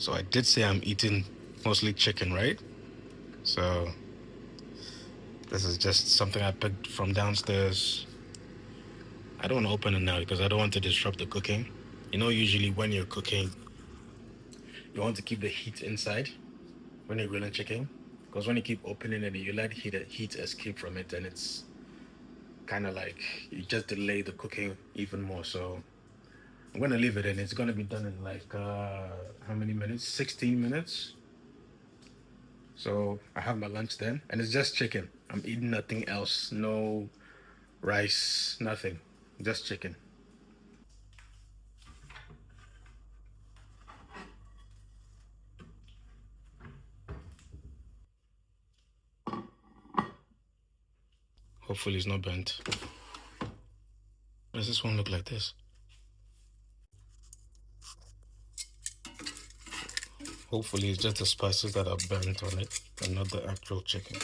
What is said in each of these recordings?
So I did say I'm eating mostly chicken, right? So this is just something I picked from downstairs. I don't want to open it now because I don't want to disrupt the cooking. Usually when you're cooking, you want to keep the heat inside when you're grilling chicken. Because when you keep opening it, you let heat escape from it, and it's kind of like you just delay the cooking even more. So I'm gonna leave it in. It's gonna be done in like how many minutes? 16 minutes. So I have my lunch then, and it's just chicken. I'm eating nothing else. No rice, nothing. Just chicken. Hopefully it's not burnt. Does this one look like this? Hopefully it's just the spices that are burnt on it and not the actual chicken.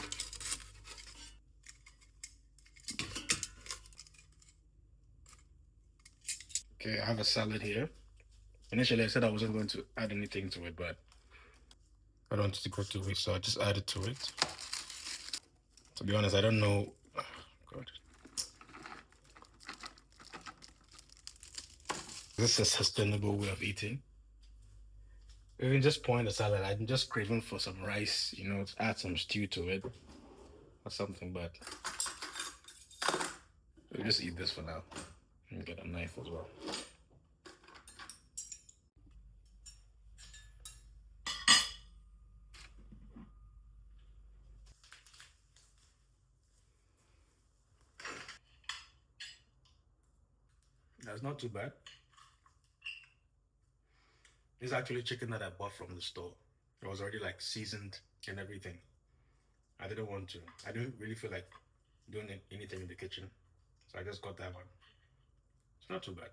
Okay, I have a salad here. Initially I said I wasn't going to add anything to it, but I don't want it to go to waste, so I just added to it. To be honest, I don't know. Oh, God. Is this a sustainable way of eating? Even just pouring the salad, I'm just craving for some rice, to add some stew to it or something, but we'll just eat this for now. And get a knife as well. That's not too bad. It's actually chicken that I bought from the store. It was already like seasoned and everything. I didn't want to. I didn't really feel like doing anything in the kitchen, so I just got that one. It's not too bad.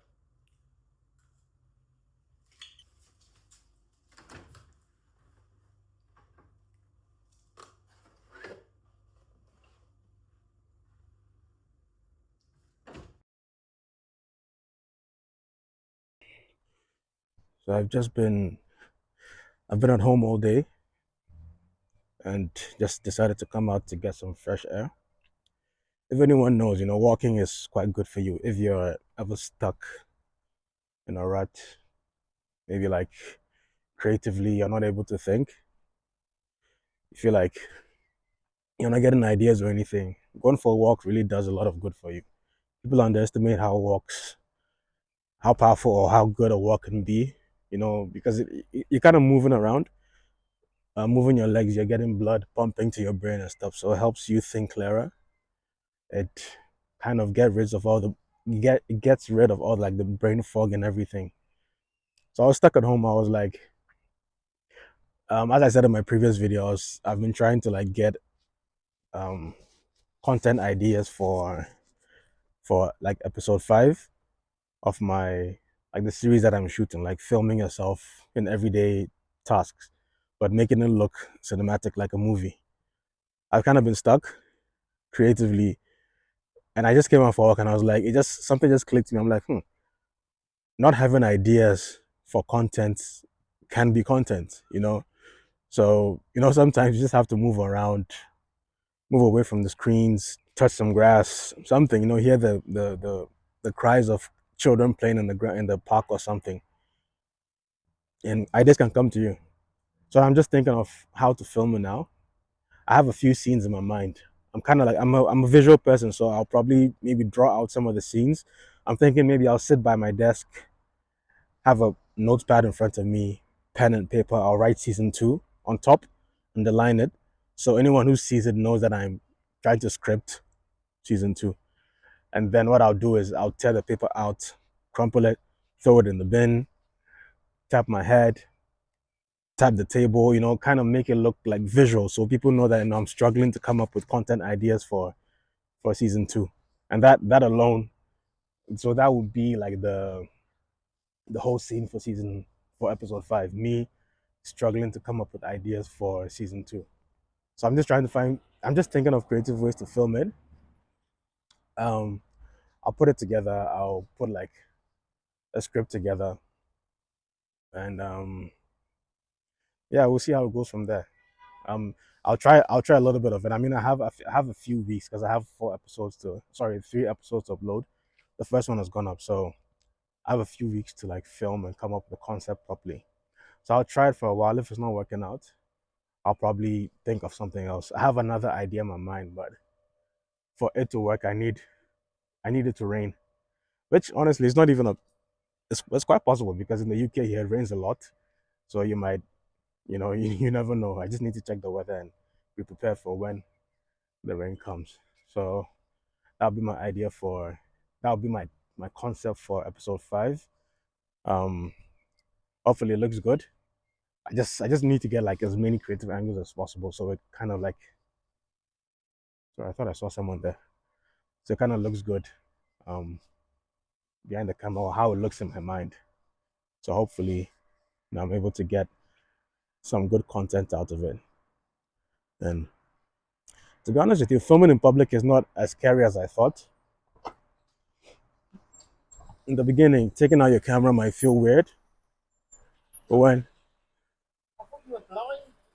So I've been at home all day and just decided to come out to get some fresh air. If anyone knows, walking is quite good for you. If you're ever stuck in a rut, maybe like creatively you're not able to think, you feel like you're not getting ideas or anything, going for a walk really does a lot of good for you. People underestimate how powerful or how good a walk can be, because you're kind of moving around, moving your legs, you're getting blood pumping to your brain and stuff. So it helps you think clearer. It kind of it gets rid of all like the brain fog and everything. So I was stuck at home. I was like, as I said in my previous videos, I've been trying to like get um, content ideas for like episode 5 of my like the series that I'm shooting, like filming yourself in everyday tasks, but making it look cinematic like a movie. I've kind of been stuck creatively, and I just came out for work, and I was like, it just something just clicked to me. I'm like, not having ideas for content can be content. So sometimes you just have to move around, move away from the screens, touch some grass, something. Hear the cries of children playing in the park or something, and ideas can come to you. So I'm just thinking of how to film it now. I have a few scenes in my mind. I'm kind of like I'm a visual person, so I'll probably maybe draw out some of the scenes. I'm thinking maybe I'll sit by my desk, have a notepad in front of me, pen and paper. I'll write season 2 on top, underline it, so anyone who sees it knows that I'm trying to script season 2. And then what I'll do is I'll tear the paper out, crumple it, throw it in the bin, tap my head, tap the table, kind of make it look like visual so people know that I'm struggling to come up with content ideas for season 2. And that alone, so that would be like the whole scene for episode 5, me struggling to come up with ideas for season 2. So I'm just thinking of creative ways to film it. Um I'll put it together, I'll put like a script together, and yeah, we'll see how it goes from there. Um, I'll try a little bit of it. I mean, I have a few weeks because I have 4 episodes to sorry 3 episodes to upload. The first one has gone up, so I have a few weeks to like film and come up with the concept properly. So I'll try it for a while. If it's not working out, I'll probably think of something else. I have another idea in my mind, but for it to work, I need it to rain. Which honestly is not even a it's quite possible because in the UK here it rains a lot. So you might you never know. I just need to check the weather and be prepared for when the rain comes. So that'll be my idea for that'll be my concept for episode 5. Um Hopefully it looks good. I just need to get like as many creative angles as possible so it kind of like so I thought I saw someone there. So it kind of looks good um behind the camera or how it looks in my mind. So hopefully I'm able to get some good content out of it. And to be honest with you, filming in public is not as scary as I thought. In the beginning, taking out your camera might feel weird, but when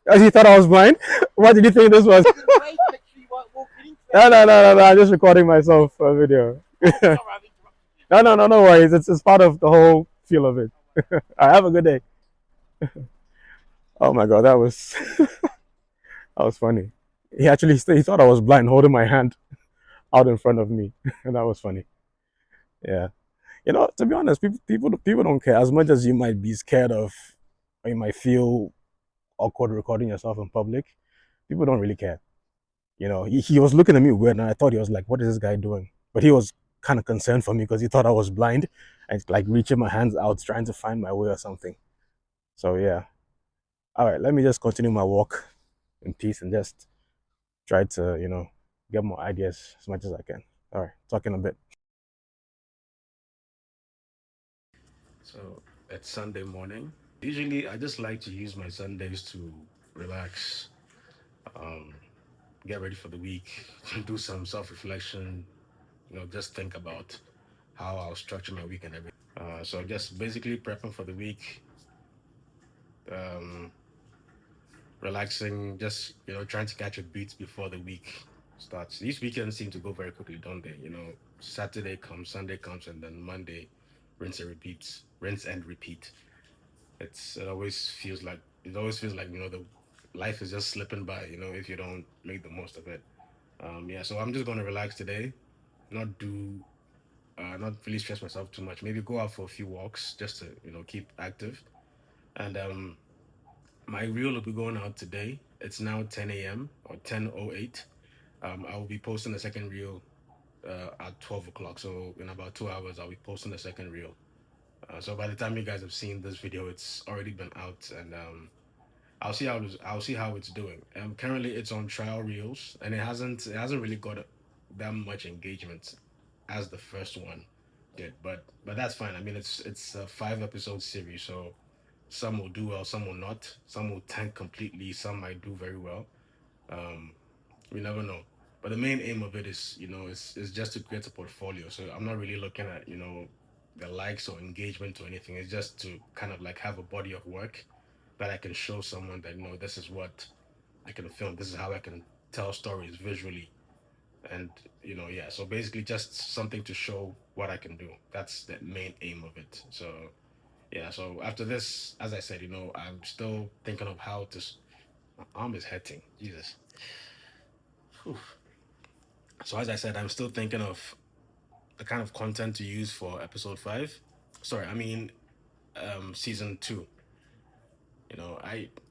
as you thought I was blind, what did you think this was? No. I'm just recording myself for a video. No worries. It's part of the whole feel of it. I have a good day. Oh my god, that was that was funny. He thought I was blind, holding my hand out in front of me, and that was funny. Yeah, to be honest, people don't care as much as you might be scared of, or you might feel awkward recording yourself in public. People don't really care. He was looking at me weird, and I thought he was like, "What is this guy doing?" But he was kind of concerned for me because he thought I was blind and like reaching my hands out trying to find my way or something. So yeah. All right, let me just continue my walk in peace and just try to, get more ideas as much as I can. All right, talking a bit. So it's Sunday morning. Usually, I just like to use my Sundays to relax, um, get ready for the week, do some self reflection, just think about how I'll structure my week and everything. So just basically prepping for the week, um, relaxing, just trying to catch a beat before the week starts. These weekends seem to go very quickly, don't they? Saturday comes, Sunday comes, and then Monday, rinse and repeat. It always feels like the life is just slipping by. If you don't make the most of it. Yeah, so I'm just gonna relax today, not do. Not really stress myself too much. Maybe go out for a few walks just to keep active. And my reel will be going out today. It's now 10 a.m. or 10:08. I will be posting the second reel at 12 o'clock. So in about 2 hours, I'll be posting the second reel. So by the time you guys have seen this video, it's already been out, and I'll see how it's doing. Currently, it's on trial reels, and it hasn't really got that much engagement as the first one did. But that's fine. I mean, it's a 5 episode series, so some will do well, some will not. Some will tank completely. Some might do very well. Um, we never know. But the main aim of it is just to create a portfolio. So I'm not really looking at the likes or engagement or anything. It's just to kind of like have a body of work that I can show someone that this is what I can film. This is how I can tell stories visually, and yeah. So basically, just something to show what I can do. That's the main aim of it. So yeah. So after this, as I said, I'm still thinking of how to. My arm is hurting. Jesus. Whew. So as I said, I'm still thinking of the kind of content to use for episode 5. Sorry, I mean season 2.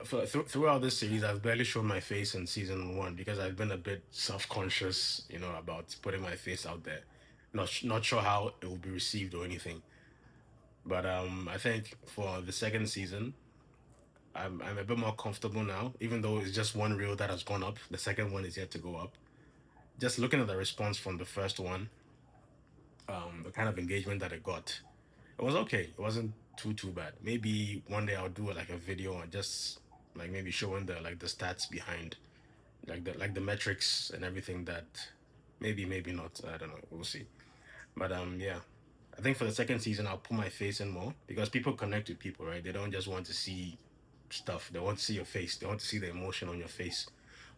Throughout this series, I've barely shown my face in season 1 because I've been a bit self-conscious, about putting my face out there. Not sure how it will be received or anything. But I think for the second season, I'm a bit more comfortable now, even though it's just one reel that has gone up. The second one is yet to go up. Just looking at the response from the first one, the kind of engagement that it got, it was okay. It wasn't too bad. Maybe one day I'll do like a video on just like maybe showing the stats behind like the metrics and everything that maybe not. I don't know. We'll see. But yeah. I think for the second season I'll put my face in more because people connect with people, right? They don't just want to see stuff. They want to see your face. They want to see the emotion on your face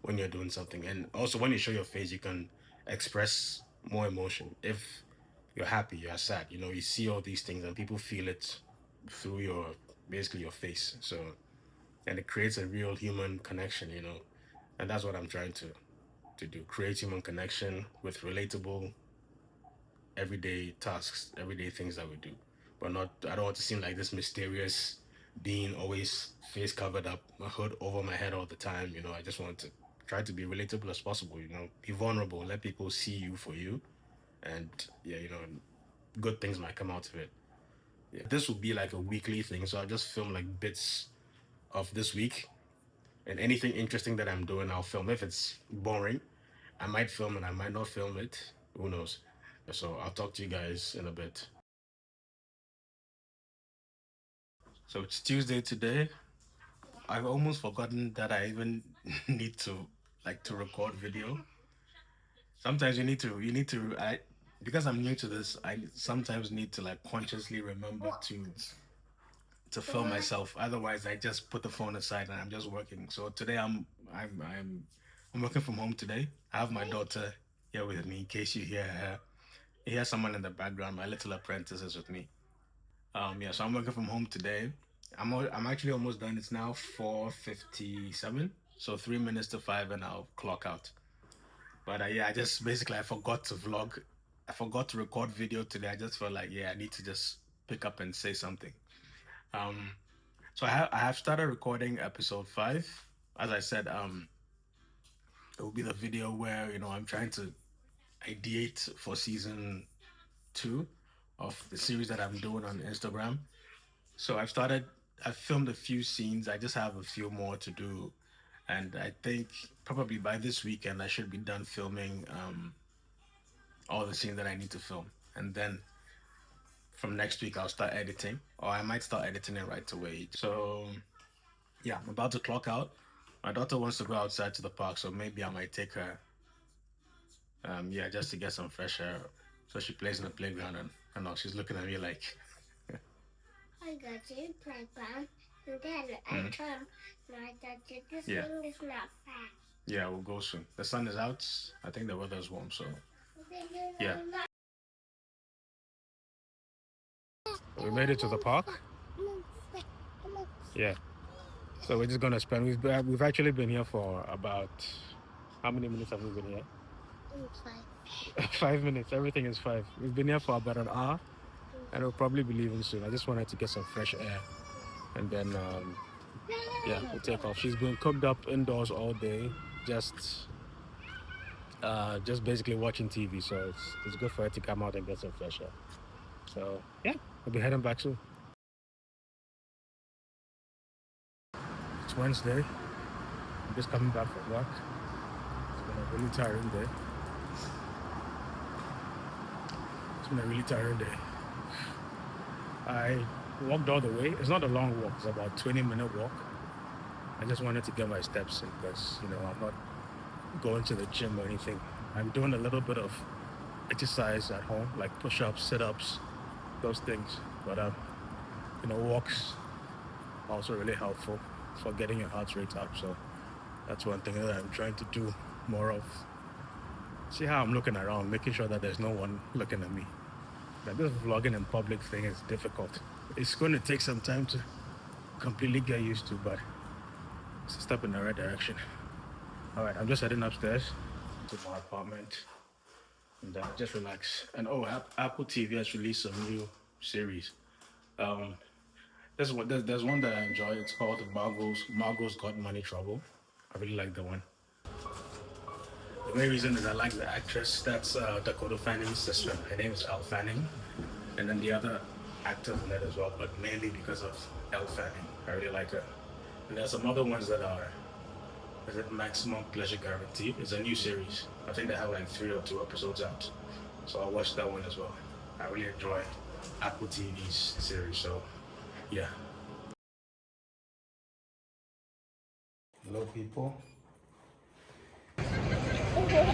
when you're doing something. And also, when you show your face, you can express more emotion. If you're happy, you're sad, you see all these things and people feel it through basically your face. So, and it creates a real human connection. And that's what I'm trying to do, create human connection with relatable everyday tasks, everyday things that we do. But not, I don't want to seem like this mysterious being, always face covered up, a hood over my head all the time. I just want to try to be relatable as possible, be vulnerable, let people see you for you. And yeah, good things might come out of it. Yeah. This will be like a weekly thing. So I'll just film like bits of this week, and anything interesting that I'm doing, I'll film. If it's boring, I might film and I might not film it. Who knows? So I'll talk to you guys in a bit. So it's Tuesday today. I've almost forgotten that I even need to record video. Sometimes because I'm new to this, I sometimes need to consciously remember to film myself. Otherwise, I just put the phone aside and I'm just working. So today I'm working from home today. I have my daughter here with me in case you hear her. You hear someone in the background. My little apprentice is with me. Yeah, so I'm working from home today. I'm actually almost done. It's now 4:57, so 3 minutes to 5, and I'll clock out. But yeah, I forgot to vlog. I forgot to record video today. I just felt like I need to just pick up and say something. So I have started recording episode 5. As I said, it will be the video where I'm trying to ideate for season 2 of the series that I'm doing on Instagram. So I've filmed a few scenes. I just have a few more to do. And I think probably by this weekend, I should be done filming all the scenes that I need to film. And then from next week, I'll start editing, or I might start editing it right away. So yeah, I'm about to clock out. My daughter wants to go outside to the park, so maybe I might take her, just to get some fresh air. So she plays in the playground, and I know she's looking at me like, I got you playground, and then I come, and I got you. This thing is not fast. Yeah, we'll go soon. The sun is out. I think the weather is warm, so yeah. We made it to the park. Yeah. So we're just gonna spend. We've actually been here for about, how many minutes have we been here? 5. 5 minutes. Everything is 5. We've been here for about an hour, and we'll probably be leaving soon. I just wanted to get some fresh air, and then we'll take off. She's been cooped up indoors all day, just basically watching TV. So it's good for her to come out and get some fresh air. So yeah, we'll be heading back soon. It's Wednesday. I'm just coming back from work. It's been a really tiring day. I walked all the way. It's not a long walk. It's about a 20-minute walk. I just wanted to get my steps in because, I'm not going to the gym or anything. I'm doing a little bit of exercise at home, like push-ups, sit-ups, those things. But, walks are also really helpful for getting your heart rate up. So that's one thing that I'm trying to do more of. See how I'm looking around, making sure that there's no one looking at me. Like, this vlogging in public thing is difficult. It's going to take some time to completely get used to, but it's a step in the right direction. All right, I'm just heading upstairs to my apartment and just relax. And Apple TV has released some new series. There's one that I enjoy. It's called Margot's Got Money Trouble. I really like the one. The main reason is I like the actress. That's Dakota Fanning's sister. Her name is Elle Fanning. And then the other actors in it as well, but mainly because of Elle Fanning. I really like her. And there's some other ones that are, is it Maximum Pleasure Guarantee? It's a new series. I think they have like 3 or 2 episodes out. So I'll watch that one as well. I really enjoy Apple TV's series, so yeah. Hello, people. Oh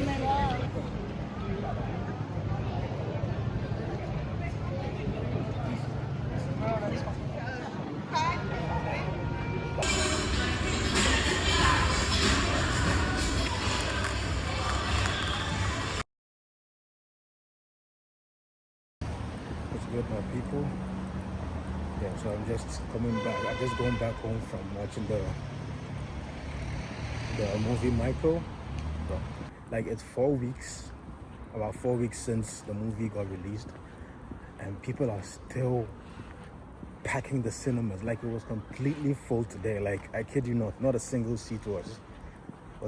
my God. good, my people? Yeah, so I'm just coming back. I'm just going back home from watching the movie Michael. So, like it's 4 weeks, about 4 weeks since the movie got released, and people are still packing the cinemas. Like it was completely full today. Like I kid you not a single seat was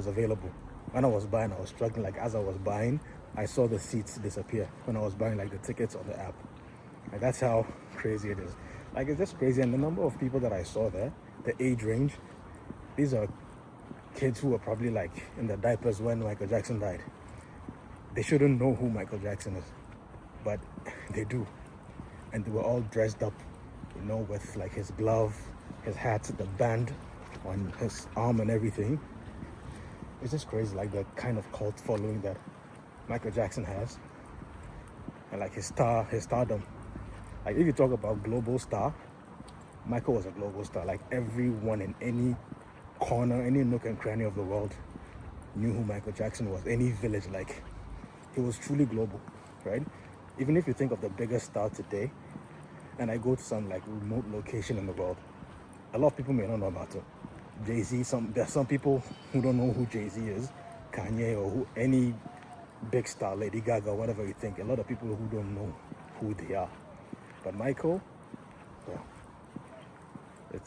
available. When I was buying, I was struggling. Like as I was buying, I saw the seats disappear when I was buying like the tickets on the app. Like that's how crazy it is. Like it's just crazy, and the number of people that I saw there, the age range, these are kids who were probably like in the diapers when Michael Jackson died. They shouldn't know who Michael Jackson is, but they do, and they were all dressed up, with like his glove, his hat, the band on his arm, and everything. It's just crazy, like the kind of cult following that Michael Jackson has, and like his stardom. Like if you talk about global star, Michael was a global star. Like everyone in any corner, any nook and cranny of the world knew who Michael Jackson was. Any village, like he was truly global, right? Even if you think of the biggest star today, and I go to some like remote location in the world, a lot of people may not know about it. Jay-Z, there's some people who don't know who Jay-Z is, Kanye, or any big star, Lady Gaga, whatever you think. A lot of people who don't know who they are. But Michael, well, I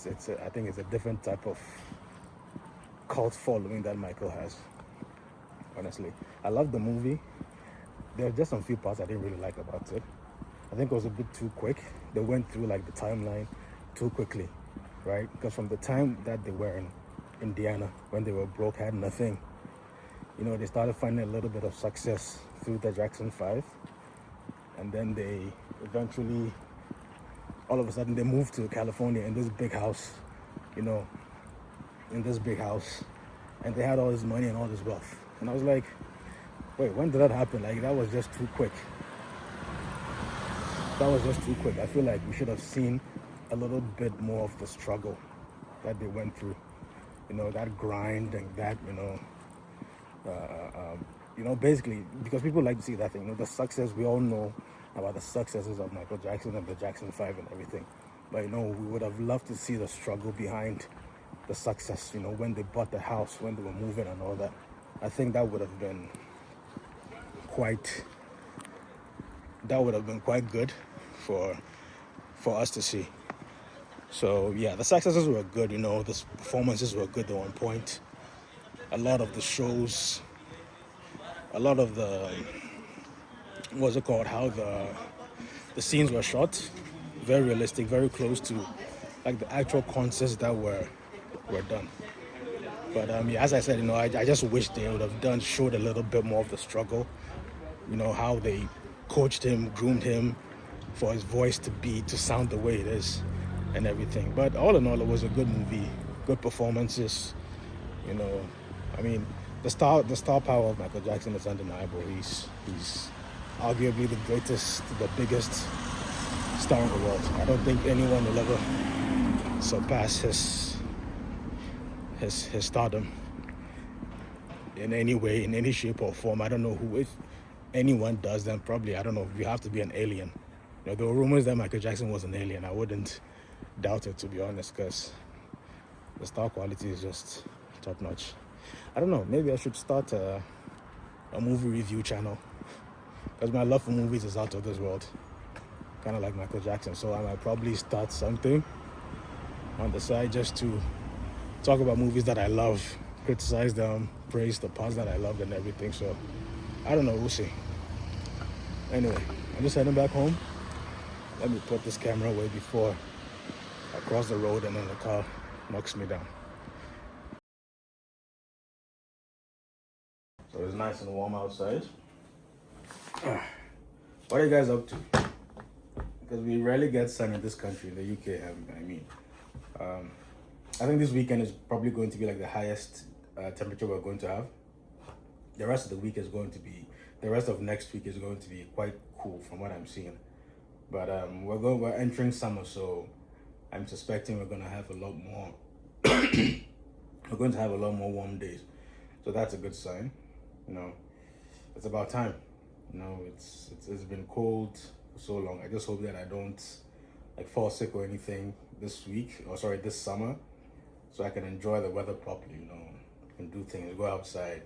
think it's a different type of cult following that Michael has. Honestly, I love the movie. There are just some few parts I didn't really like about it. I think it was a bit too quick. They went through like the timeline too quickly, right? Because from the time that they were in Indiana, when they were broke, had nothing, they started finding a little bit of success through the Jackson 5. And then they eventually, all of a sudden, they moved to California in this big house, and they had all this money and all this wealth. And I was like, wait, when did that happen? Like, that was just too quick. I feel like we should have seen a little bit more of the struggle that they went through, that grind and that, basically, because people like to see that thing, the success. We all know about the successes of Michael Jackson and the Jackson 5 and everything. But, we would have loved to see the struggle behind the success, when they bought the house, when they were moving and all that. I think that would have been quite good for us to see. So yeah, the successes were good, the performances were good, they were on point. A lot of the shows, a lot of the, what's it called, how the scenes were shot, very realistic, very close to like the actual concerts that were done. But yeah, as I said, I just wish they would have showed a little bit more of the struggle, how they coached him, groomed him for his voice to sound the way it is and everything. But all in all, it was a good movie, good performances. I mean, the star power of Michael Jackson is undeniable. He's arguably the greatest, the biggest star in the world. I don't think anyone will ever surpass his stardom in any way, in any shape or form. I don't know who. If anyone does, then probably, I don't know, you have to be an alien. There were rumors that Michael Jackson was an alien. I wouldn't doubt it, to be honest, because the star quality is just top notch. I don't know, maybe I should start a movie review channel, because my love for movies is out of this world, kind of like Michael Jackson. So I might probably start something on the side just to talk about movies that I love, criticize them, praise the parts that I loved and everything. So I don't know, we'll see. Anyway, I'm just heading back home. Let me put this camera away before I cross the road and then the car knocks me down. So it's nice and warm outside. What are you guys up to? Because we rarely get sun in this country, in the UK. I think this weekend is probably going to be like the highest temperature we're going to have. The rest of next week is going to be quite cool from what I'm seeing. But we're entering summer, so I'm suspecting we're going to have a lot more. We're going to have a lot more warm days, so that's a good sign. It's about time. It's been cold for so long. I just hope that I don't like fall sick or anything this week, or sorry, this summer, so I can enjoy the weather properly. Can do things, go outside,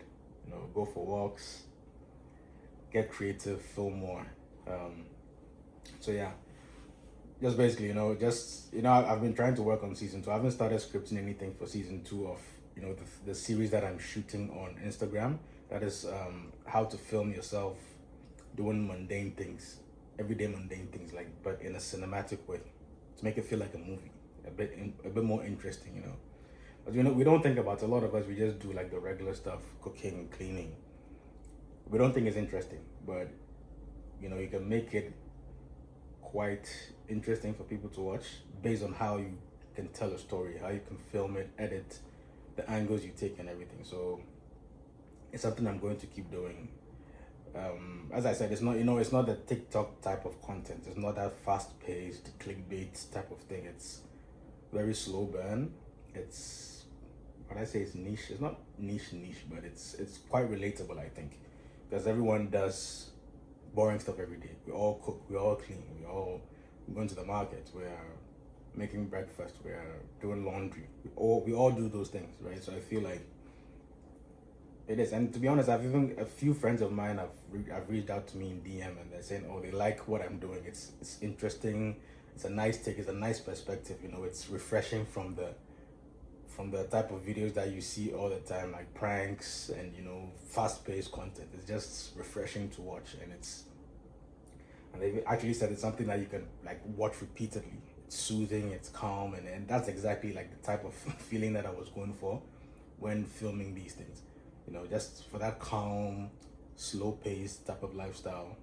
go for walks, get creative, film more. Um, so yeah, just basically, I've been trying to work on season two. I haven't started scripting anything for season two of the series that I'm shooting on Instagram. That is how to film yourself doing mundane things, everyday mundane things, like but in a cinematic way, to make it feel like a movie, a bit more interesting. But we don't think about, a lot of us, we just do like the regular stuff, cooking, cleaning. We don't think it's interesting, but you can make it quite interesting for people to watch based on how you can tell a story, how you can film it, edit, the angles you take, and everything. So it's something I'm going to keep doing. As I said, it's not the TikTok type of content. It's not that fast-paced clickbait type of thing. It's very slow burn. It's what I say is niche. It's not niche, but it's quite relatable, I think, because everyone does boring stuff every day. We all cook, we all clean, we all going to the market, we are making breakfast, we are doing laundry. We all do those things, right? So I feel like it is. And to be honest, I've even, a few friends of mine have reached out to me in DM, and they're saying, oh, they like what I'm doing. It's interesting. It's a nice take. It's a nice perspective. It's refreshing from the type of videos that you see all the time, like pranks and fast-paced content. It's just refreshing to watch, and they've actually said it's something that you can like watch repeatedly. It's soothing, it's calm, and that's exactly like the type of feeling that I was going for when filming these things. Just for that calm, slow-paced type of lifestyle.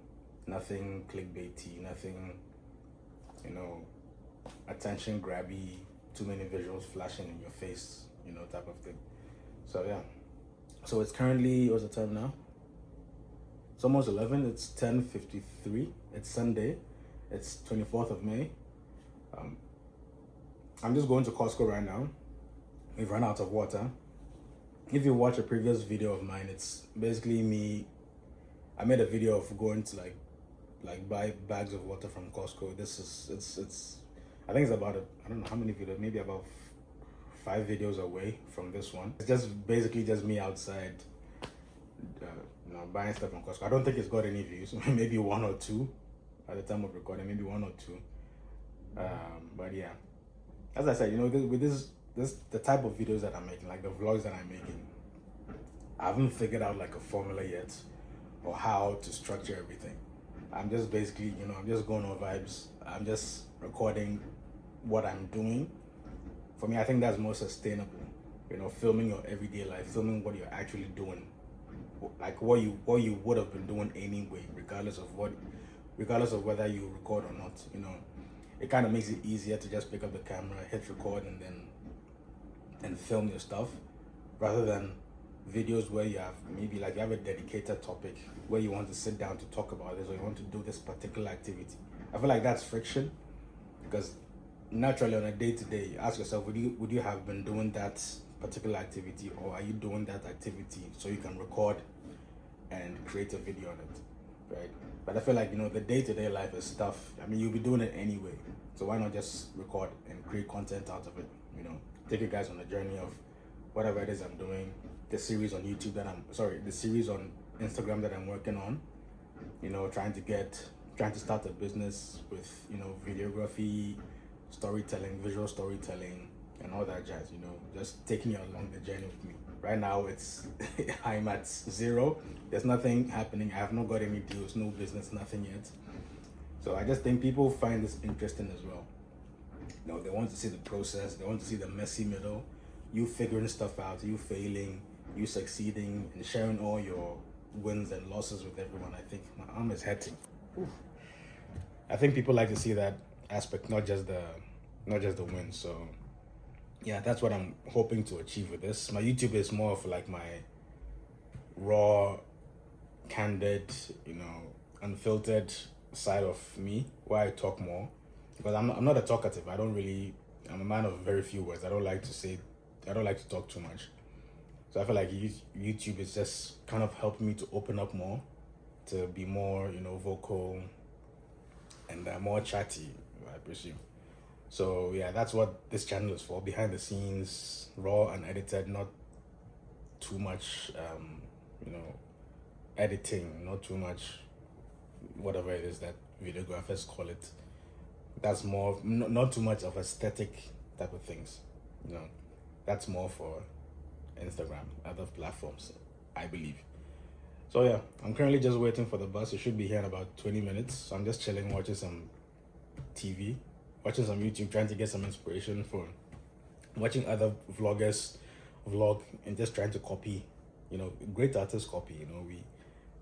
Nothing clickbaity, nothing, attention grabby, too many visuals flashing in your face, type of thing. So yeah. So it's currently, what's the time now? It's almost 11. It's 10:53. It's Sunday. It's 24th of May. I'm just going to Costco right now. We've run out of water. If you watch a previous video of mine, it's basically me. I made a video of going to like buy bags of water from Costco. This is it's I think it's about I don't know how many videos, maybe about 5 videos away from this one. It's just basically just me outside, buying stuff from Costco. I don't think it's got any views, maybe 1 or 2 at the time of recording, maybe 1 or 2. But yeah, as I said, with this the type of videos that I'm making, like the vlogs that I'm making, I haven't figured out like a formula yet, or how to structure everything. I'm just basically, I'm just going on vibes. I'm just recording what I'm doing. For me, I think that's more sustainable. Filming your everyday life, filming what you're actually doing, like what you would have been doing anyway, regardless of whether you record or not. It kind of makes it easier to just pick up the camera, hit record, and film your stuff, rather than videos where you have a dedicated topic where you want to sit down to talk about this, or you want to do this particular activity. I feel like that's friction, because naturally on a day-to-day, you ask yourself, would you have been doing that particular activity, or are you doing that activity so you can record and create a video on it, right? But I feel like the day-to-day life is stuff, you'll be doing it anyway, so why not just record and create content out of it? Take you guys on the journey of whatever it is I'm doing, the series on YouTube the series on Instagram that I'm working on, trying to start a business with videography, storytelling, visual storytelling, and all that jazz. Just taking you along the journey with me. Right now it's I'm at 0. There's nothing happening. I have not got any deals, no business, nothing yet. So I just think people find this interesting as well. They want to see the process, they want to see the messy middle, you figuring stuff out, you failing, you succeeding, and sharing all your wins and losses with everyone. I think my arm is hurting. Oof. I think people like to see that aspect, not just the win. So yeah, that's what I'm hoping to achieve with this. My YouTube is more of like my raw, candid, unfiltered side of me, where I talk more, because I'm not a talkative. I'm a man of very few words. I don't like to talk too much. So I feel like YouTube is just kind of helping me to open up more, to be more, vocal, and more chatty, I presume. So yeah, that's what this channel is for. Behind the scenes, raw and edited, not too much, you know, editing, not too much, whatever it is that videographers call it. That's more, not too much of aesthetic type of things, you know. That's more for Instagram, other platforms, I believe. So yeah, I'm currently just waiting for the bus. It should be here in about 20 minutes. So I'm just chilling, watching some TV, watching some YouTube, trying to get some inspiration for watching other vloggers vlog and just trying to copy, you know, great artists copy, you know,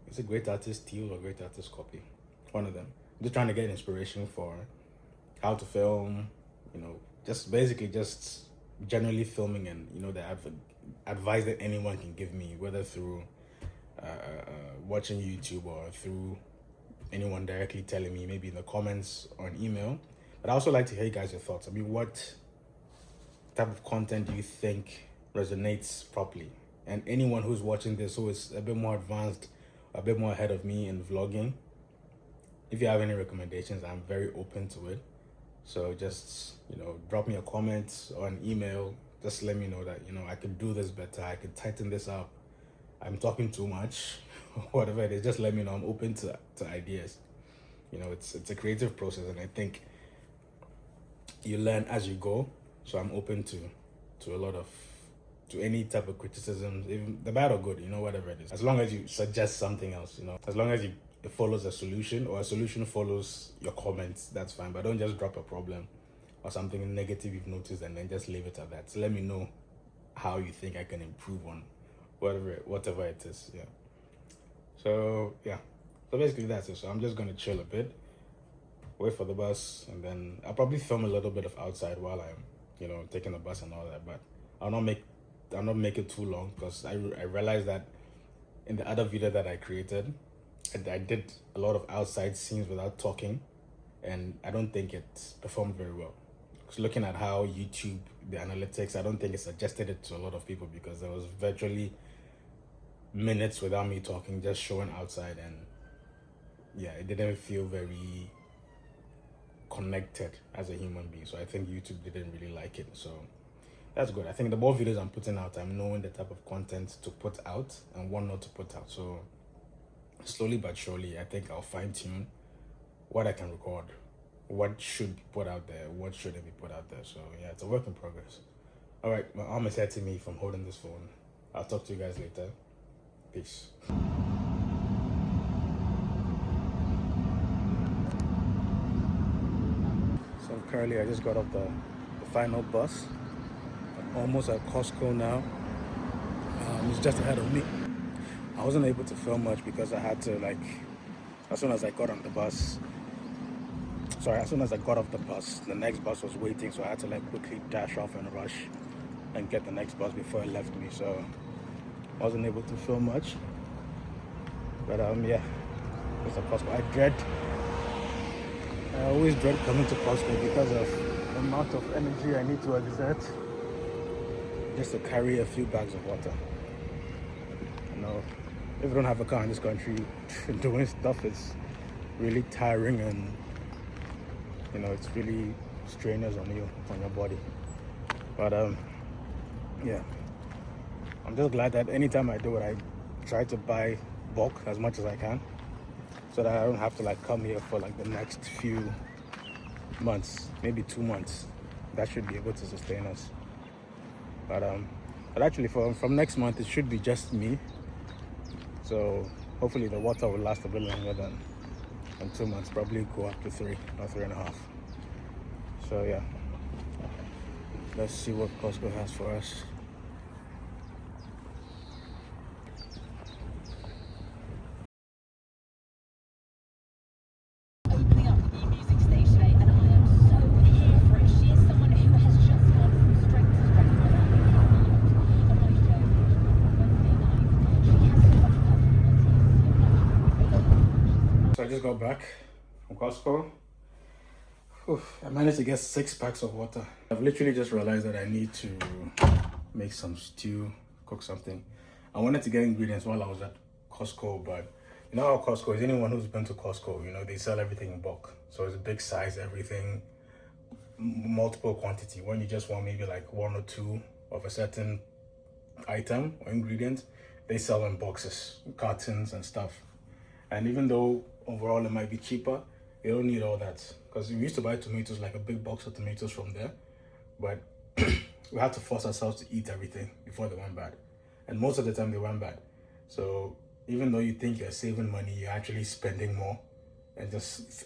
it's a great artist steal or great artist copy. One of them. Just trying to get inspiration for how to film, you know, just basically just generally filming and, you know, the advice that anyone can give me, whether through watching YouTube or through anyone directly telling me, maybe in the comments or an email. But I also like to hear you guys' your thoughts. I mean, what type of content do you think resonates properly? And anyone who's watching this who is a bit more advanced, a bit more ahead of me in vlogging, if you have any recommendations, I'm very open to it. So just, you know, drop me a comment or an email. Just let me know that, you know, I could do this better. I could tighten this up. I'm talking too much, whatever it is. Just let me know. I'm open to ideas. You know, it's a creative process, and I think you learn as you go. So I'm open to a lot of, to any type of criticism, even the bad or good, you know, whatever it is. As long as you suggest something else, you know, as long as it follows a solution or a solution follows your comments, that's fine. But don't just drop a problem or something negative you've noticed and then just leave it at that. So let me know how you think I can improve on whatever it is. Yeah. So yeah. So basically that's it. So I'm just gonna chill a bit, wait for the bus, and then I'll probably film a little bit of outside while I'm, you know, taking the bus and all that. But I'll not make it too long, because I realized that in the other video that I created, I did a lot of outside scenes without talking, and I don't think it performed very well. Because looking at how YouTube, the analytics, I don't think it suggested it to a lot of people, because there was virtually minutes without me talking, just showing outside, and yeah, it didn't feel very connected as a human being. So I think YouTube didn't really like it. So that's good. I think the more videos I'm putting out, I'm knowing the type of content to put out and what not to put out. So slowly but surely, I think I'll fine-tune what I can record, what should be put out there, what shouldn't be put out there. So yeah, it's a work in progress. All right, my arm is hurting me from holding this phone. I'll talk to you guys later. Peace. So currently I just got off the final bus. I'm almost at Costco now. It's just ahead of me. I wasn't able to film much because I had to, like, as soon as I got off the bus, the next bus was waiting, so I had to like quickly dash off and rush and get the next bus before it left me. So I wasn't able to film much. But yeah, it's a Costco. I always dread coming to Costco because of the amount of energy I need to exert just to carry a few bags of water. You know, if you don't have a car in this country, doing stuff is really tiring, and you know, it's really strenuous on your body. But yeah, I'm just glad that anytime I do it, I try to buy bulk as much as I can, so that I don't have to like come here for like the next few months, maybe 2 months. That should be able to sustain us. But actually from next month it should be just me. So hopefully the water will last a bit longer than 2 months, probably go up to 3 or 3.5. So yeah, let's see what Costco has for us. Opening up the music stage today, and I am so here for it. She is someone who has just gone from strength to strength with her new album. On my show Wednesday night, she has so much. So I just got back from Costco. I managed to get 6 packs of water. I've literally just realized that I need to make some stew, cook something. I wanted to get ingredients while I was at Costco, but you know how Costco is. Anyone who's been to Costco, you know, they sell everything in bulk. So it's a big size, everything, multiple quantity. When you just want maybe like 1 or 2 of a certain item or ingredient, they sell in boxes, cartons and stuff. And even though overall it might be cheaper, you don't need all that, because we used to buy tomatoes, like a big box of tomatoes from there, but we had to force ourselves to eat everything before they went bad, and most of the time they went bad. So even though you think you're saving money, you're actually spending more and just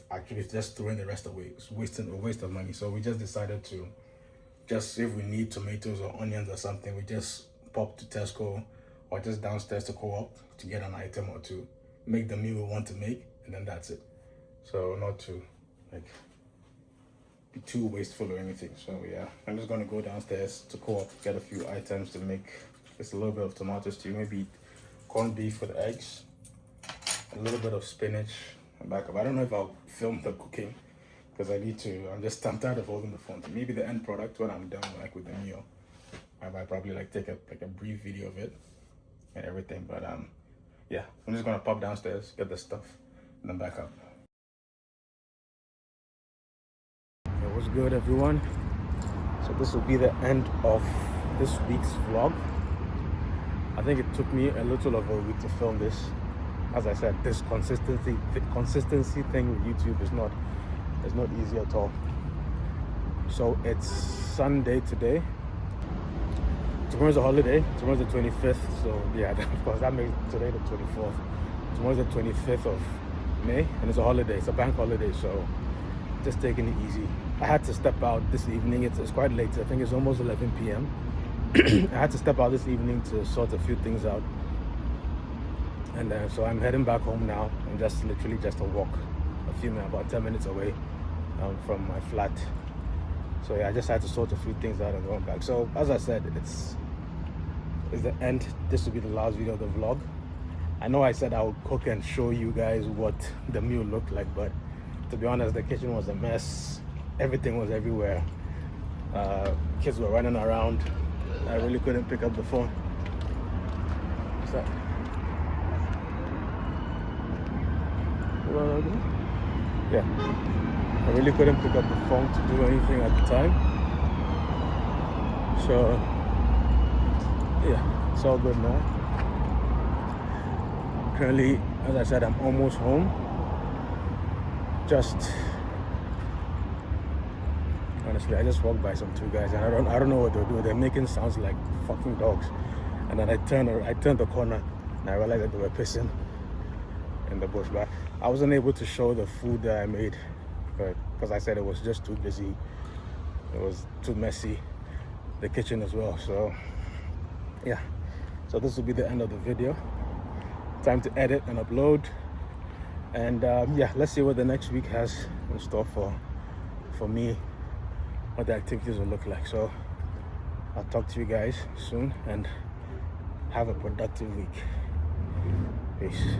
throwing the rest away. It's a waste of money. So we just decided to, just if we need tomatoes or onions or something, we just pop to Tesco or just downstairs to Co-op to get an item or two, make the meal we want to make, and then that's it. So not to like be too wasteful or anything. So yeah, I'm just gonna go downstairs to Co-op, get a few items to make just a little bit of tomato stew, maybe corned beef with eggs, a little bit of spinach and backup. I don't know if I'll film the cooking because I need to. I'm tired of holding the phone. Maybe the end product when I'm done like with the meal, I might probably like take a brief video of it and everything. But yeah, I'm just gonna pop downstairs, get the stuff, and then back up. It was good, everyone. So this will be the end of this week's vlog. I think it took me a little over a week to film this. As I said, this consistency thing with YouTube is not easy at all. So it's Sunday today. Tomorrow's a holiday. Tomorrow's the 25th. So yeah, of course that makes today the 24th. Tomorrow's the 25th of May, and it's a holiday. It's a bank holiday, so just taking it easy. I had to step out this evening. It's quite late. I think it's almost 11 p.m. I had to step out this evening to sort a few things out, and so I'm heading back home now. I'm just literally just a walk, a few minutes, about 10 minutes away from my flat. So yeah, I just had to sort a few things out and going back. So as I said, it's the end. This will be the last video of the vlog. I know I said I would cook and show you guys what the meal looked like, but to be honest, the kitchen was a mess. Everything was everywhere. Kids were running around. I really couldn't pick up the phone. What's that? Yeah, I really couldn't pick up the phone to do anything at the time. So yeah, it's all good now. Currently, as I said, I'm almost home. Honestly, I just walked by some 2 guys, and I don't know what they're doing. They're making sounds like fucking dogs. And then I turned the corner, and I realized that they were pissing in the bush. But I wasn't able to show the food that I made, because I said it was just too busy. It was too messy. The kitchen as well. So yeah. So this will be the end of the video. Time to edit and upload. And yeah, let's see what the next week has in store for me, what the activities will look like. So I'll talk to you guys soon, and have a productive week. Peace.